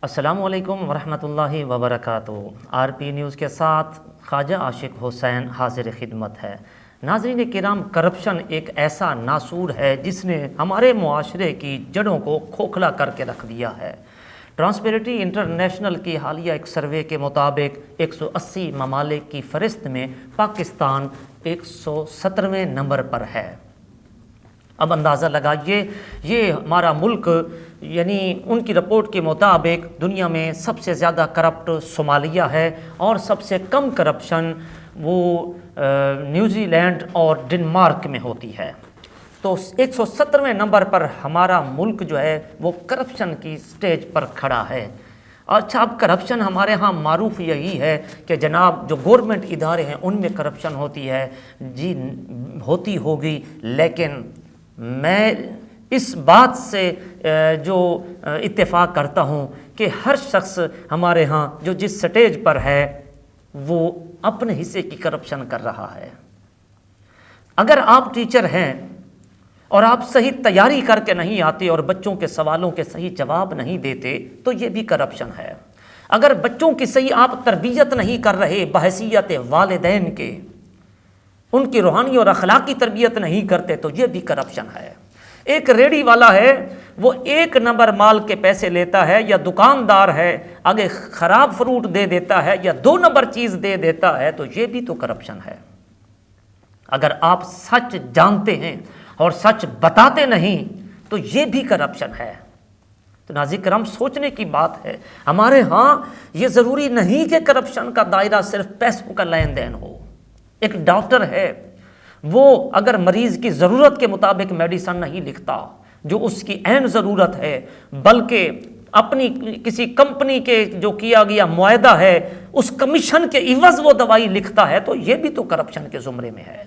السلام علیکم ورحمۃ اللہ وبرکاتہ۔ آر پی نیوز کے ساتھ خواجہ عاشق حسین حاضر خدمت ہے۔ ناظرین کرام، کرپشن ایک ایسا ناسور ہے جس نے ہمارے معاشرے کی جڑوں کو کھوکھلا کر کے رکھ دیا ہے۔ ٹرانسپیرنسی انٹرنیشنل کی حالیہ ایک سروے کے مطابق 180 ممالک کی فہرست میں پاکستان 117ویں نمبر پر ہے۔ اب اندازہ لگائیے، یہ ہمارا ملک یعنی ان کی رپورٹ کے مطابق دنیا میں سب سے زیادہ کرپٹ صومالیہ ہے اور سب سے کم کرپشن وہ نیوزی لینڈ اور ڈنمارک میں ہوتی ہے۔ تو 117ویں نمبر پر ہمارا ملک جو ہے وہ کرپشن کی سٹیج پر کھڑا ہے۔ اچھا، اب کرپشن ہمارے ہاں معروف یہی ہے کہ جناب جو گورنمنٹ ادارے ہیں ان میں کرپشن ہوتی ہے، جی ہوتی ہوگی، لیکن میں اس بات سے جو اتفاق کرتا ہوں کہ ہر شخص ہمارے ہاں جو جس سٹیج پر ہے وہ اپنے حصے کی کرپشن کر رہا ہے۔ اگر آپ ٹیچر ہیں اور آپ صحیح تیاری کر کے نہیں آتے اور بچوں کے سوالوں کے صحیح جواب نہیں دیتے تو یہ بھی کرپشن ہے۔ اگر بچوں کی صحیح آپ تربیت نہیں کر رہے بحیثیت والدین کے، ان کی روحانی اور اخلاقی تربیت نہیں کرتے تو یہ بھی کرپشن ہے۔ ایک ریڑھی والا ہے، وہ 1 نمبر مال کے پیسے لیتا ہے، یا دکاندار ہے آگے خراب فروٹ دے دیتا ہے یا 2 نمبر چیز دے دیتا ہے تو یہ بھی تو کرپشن ہے۔ اگر آپ سچ جانتے ہیں اور سچ بتاتے نہیں تو یہ بھی کرپشن ہے۔ تو ناظرین کرام، سوچنے کی بات ہے، ہمارے ہاں یہ ضروری نہیں کہ کرپشن کا دائرہ صرف پیسوں کا لین دین ہو۔ ایک ڈاکٹر ہے، وہ اگر مریض کی ضرورت کے مطابق میڈیسن نہیں لکھتا جو اس کی عین ضرورت ہے، بلکہ اپنی کسی کمپنی کے جو کیا گیا معاہدہ ہے اس کمیشن کے عوض وہ دوائی لکھتا ہے تو یہ بھی تو کرپشن کے زمرے میں ہے۔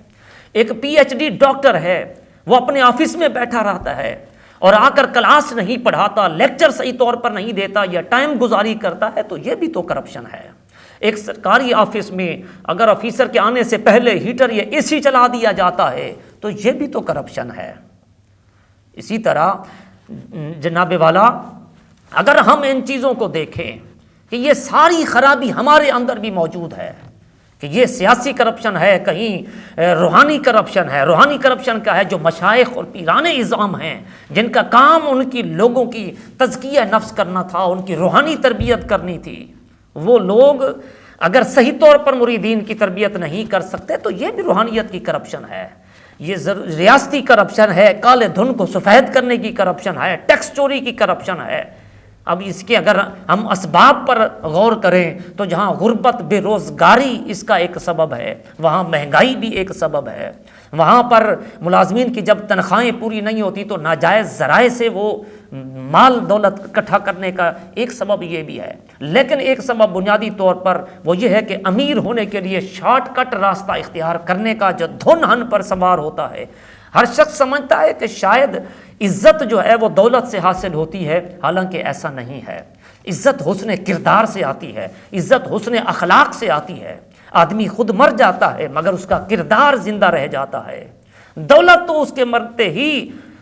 ایک پی ایچ ڈی ڈاکٹر ہے، وہ اپنے آفس میں بیٹھا رہتا ہے اور آ کر کلاس نہیں پڑھاتا، لیکچر صحیح طور پر نہیں دیتا یا ٹائم گزاری کرتا ہے تو یہ بھی تو کرپشن ہے۔ ایک سرکاری آفس میں اگر آفیسر کے آنے سے پہلے ہیٹر یا اے سی چلا دیا جاتا ہے تو یہ بھی تو کرپشن ہے۔ اسی طرح جناب والا، اگر ہم ان چیزوں کو دیکھیں کہ یہ ساری خرابی ہمارے اندر بھی موجود ہے، کہ یہ سیاسی کرپشن ہے، کہیں روحانی کرپشن ہے۔ روحانی کرپشن کا ہے جو مشائخ اور پیران اعظام ہیں جن کا کام ان کی لوگوں کی تزکیہ نفس کرنا تھا، ان کی روحانی تربیت کرنی تھی، وہ لوگ اگر صحیح طور پر مریدین کی تربیت نہیں کر سکتے تو یہ بھی روحانیت کی کرپشن ہے۔ یہ ریاستی کرپشن ہے، کالے دھن کو سفید کرنے کی کرپشن ہے، ٹیکس چوری کی کرپشن ہے۔ اب اس کے اگر ہم اسباب پر غور کریں تو جہاں غربت، بے روزگاری اس کا ایک سبب ہے، وہاں مہنگائی بھی ایک سبب ہے۔ وہاں پر ملازمین کی جب تنخواہیں پوری نہیں ہوتی تو ناجائز ذرائع سے وہ مال دولت اکٹھا کرنے کا ایک سبب یہ بھی ہے۔ لیکن ایک سبب بنیادی طور پر وہ یہ ہے کہ امیر ہونے کے لیے شارٹ کٹ راستہ اختیار کرنے کا جو دھن ہن پر سوار ہوتا ہے۔ ہر شخص سمجھتا ہے کہ شاید عزت جو ہے وہ دولت سے حاصل ہوتی ہے، حالانکہ ایسا نہیں ہے۔ عزت حسن کردار سے آتی ہے، عزت حسن اخلاق سے آتی ہے۔ آدمی خود مر جاتا ہے مگر اس کا کردار زندہ رہ جاتا ہے۔ دولت تو اس کے مرتے ہی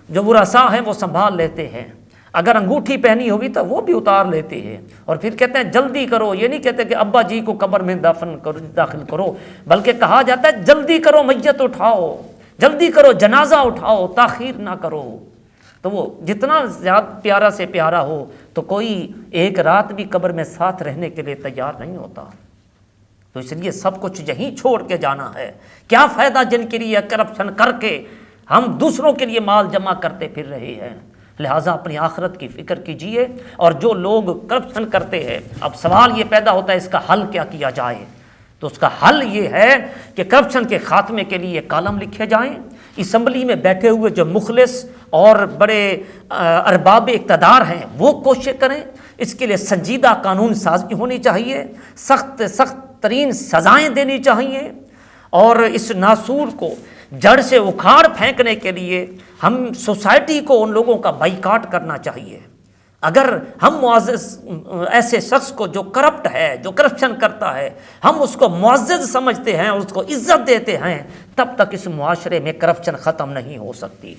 جو ورثاء ہیں وہ سنبھال لیتے ہیں، اگر انگوٹھی پہنی ہوگی تو وہ بھی اتار لیتے ہیں، اور پھر کہتے ہیں جلدی کرو۔ یہ نہیں کہتے کہ ابا جی کو قبر میں داخل کرو، بلکہ کہا جاتا ہے جلدی کرو، میت اٹھاؤ، جلدی کرو، جنازہ اٹھاؤ، تاخیر نہ کرو۔ تو وہ جتنا زیادہ پیارا سے پیارا ہو تو کوئی ایک رات بھی قبر میں ساتھ رہنے کے لیے تیار نہیں ہوتا۔ تو اس لیے سب کچھ یہیں چھوڑ کے جانا ہے۔ کیا فائدہ جن کے لیے کرپشن کر کے ہم دوسروں کے لیے مال جمع کرتے پھر رہے ہیں؟ لہٰذا اپنی آخرت کی فکر کیجئے۔ اور جو لوگ کرپشن کرتے ہیں، اب سوال یہ پیدا ہوتا ہے اس کا حل کیا کیا جائے؟ تو اس کا حل یہ ہے کہ کرپشن کے خاتمے کے لیے کالم لکھے جائیں۔ اسمبلی میں بیٹھے ہوئے جو مخلص اور بڑے ارباب اقتدار ہیں وہ کوشش کریں۔ اس کے لیے سنجیدہ قانون سازی ہونی چاہیے، سخت ترین سزائیں دینی چاہیے، اور اس ناسور کو جڑ سے اکھاڑ پھینکنے کے لیے ہم سوسائٹی کو ان لوگوں کا بائیکاٹ کرنا چاہیے۔ اگر ہم معزز ایسے شخص کو جو کرپٹ ہے، جو کرپشن کرتا ہے، ہم اس کو معزز سمجھتے ہیں اور اس کو عزت دیتے ہیں، تب تک اس معاشرے میں کرپشن ختم نہیں ہو سکتی۔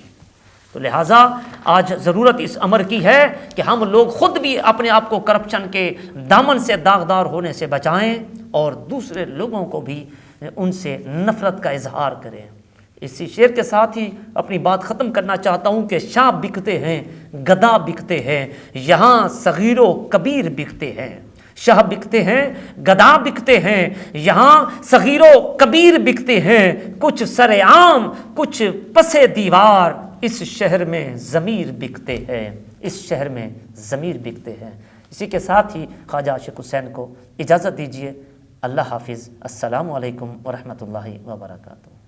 تو لہٰذا آج ضرورت اس امر کی ہے کہ ہم لوگ خود بھی اپنے آپ کو کرپشن کے دامن سے داغدار ہونے سے بچائیں اور دوسرے لوگوں کو بھی ان سے نفرت کا اظہار کریں۔ اسی شعر کے ساتھ ہی اپنی بات ختم کرنا چاہتا ہوں کہ شاہ بکتے ہیں، گدا بکتے ہیں، یہاں صغیر و کبیر بکتے ہیں۔ شاہ بکتے ہیں، گدا بکتے ہیں، یہاں صغیر و کبیر بکتے ہیں، کچھ سر عام کچھ پس دیوار، اس شہر میں ضمیر بکتے ہیں، اس شہر میں ضمیر بکتے ہیں۔ اسی کے ساتھ ہی خواجہ عاشق حسین کو اجازت دیجیے۔ اللہ حافظ۔ السلام علیکم ورحمۃ اللہ وبرکاتہ۔